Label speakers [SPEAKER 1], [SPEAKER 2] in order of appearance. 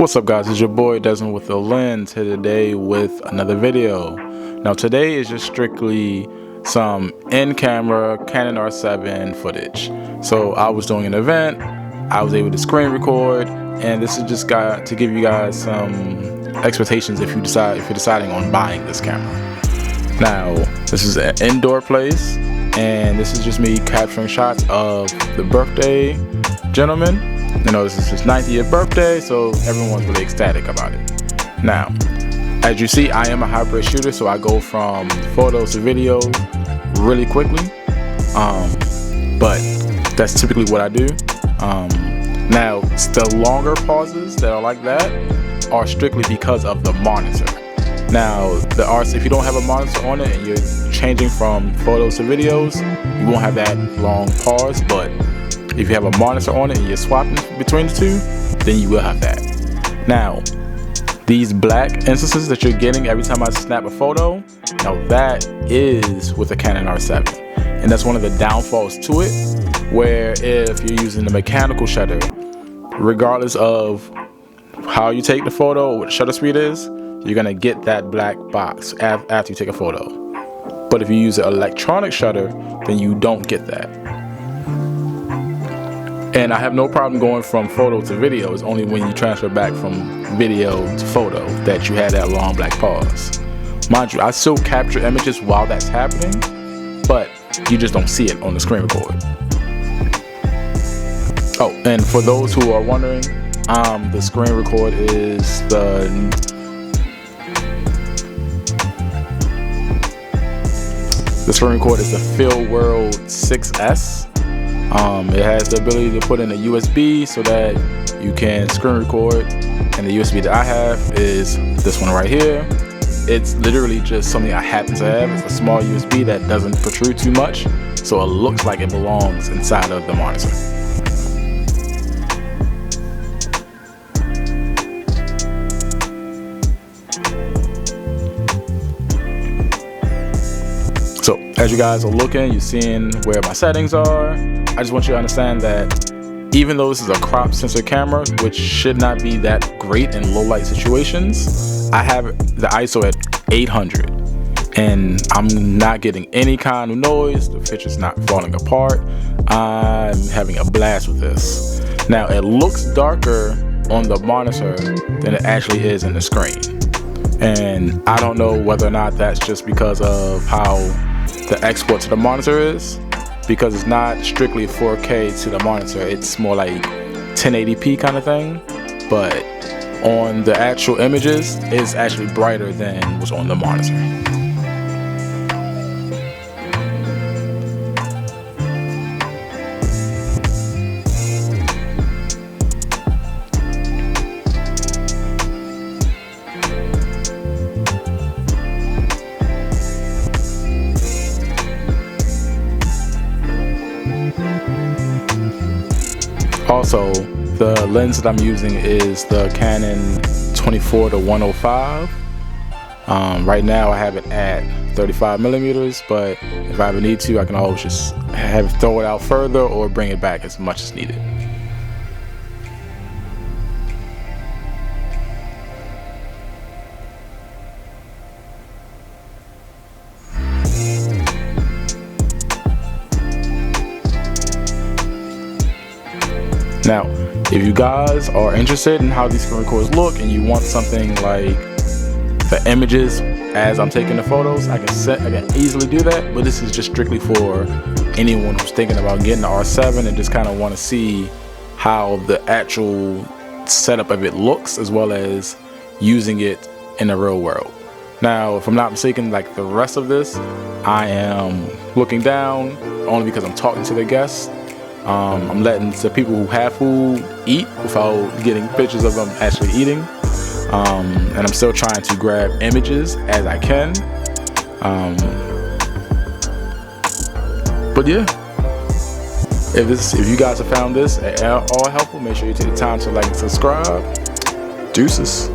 [SPEAKER 1] What's up guys, it's your boy Desmond with the Lens here today with another video. Now today is just strictly some in-camera Canon R7 footage. So I was doing an event, I was able to screen record, and this is just to give you guys some expectations if you're deciding on buying this camera. Now this is an indoor place, and this is just me capturing shots of the birthday gentleman. You know, this is his 90th birthday, so everyone's really ecstatic about it. Now, as you see, I am a hybrid shooter, so I go from photos to video really quickly. But that's typically what I do. Now, the longer pauses that are like that are strictly because of the monitor. Now, if you don't have a monitor on it and you're changing from photos to videos, you won't have that long pause, but if you have a monitor on it and you're swapping between the two, then you will have that. Now, these black instances that you're getting every time I snap a photo, now that is with the Canon R7. And that's one of the downfalls to it, where if you're using the mechanical shutter, regardless of how you take the photo or what the shutter speed is, you're gonna get that black box after you take a photo. But if you use an electronic shutter, then you don't get that. And I have no problem going from photo to video. It's only when you transfer back from video to photo that you have that long black pause. Mind you, I still capture images while that's happening, but you just don't see it on the screen record. Oh, and for those who are wondering, the screen record is the Field World 6S. It has the ability to put in a USB so that you can screen record, and the USB that I have is this one right here. It's literally just something I happen to have. It's a small USB that doesn't protrude too much, so it looks like it belongs inside of the monitor. So as you guys are looking, you're seeing where my settings are. I just want you to understand that even though this is a crop sensor camera, which should not be that great in low light situations, I have the ISO at 800 and I'm not getting any kind of noise. The picture's not falling apart. I'm having a blast with this. Now it looks darker on the monitor than it actually is in the screen. And I don't know whether or not that's just because of how the export to the monitor is, because it's not strictly 4K to the monitor, it's more like 1080p kind of thing, but on the actual images it's actually brighter than what's on the monitor. Also, the lens that I'm using is the Canon 24-105. Right now I have it at 35mm, but if I ever need to, I can always just throw it out further or bring it back as much as needed. Now, if you guys are interested in how these screen records look and you want something like the images as I'm taking the photos, I can easily do that, but this is just strictly for anyone who's thinking about getting the R7 and just kind of want to see how the actual setup of it looks, as well as using it in the real world. Now, if I'm not mistaken, like the rest of this, I am looking down only because I'm talking to the guests. I'm letting the people who have food eat without getting pictures of them actually eating. And I'm still trying to grab images as I can. But yeah, if you guys have found this at all helpful, make sure you take the time to like and subscribe. Deuces.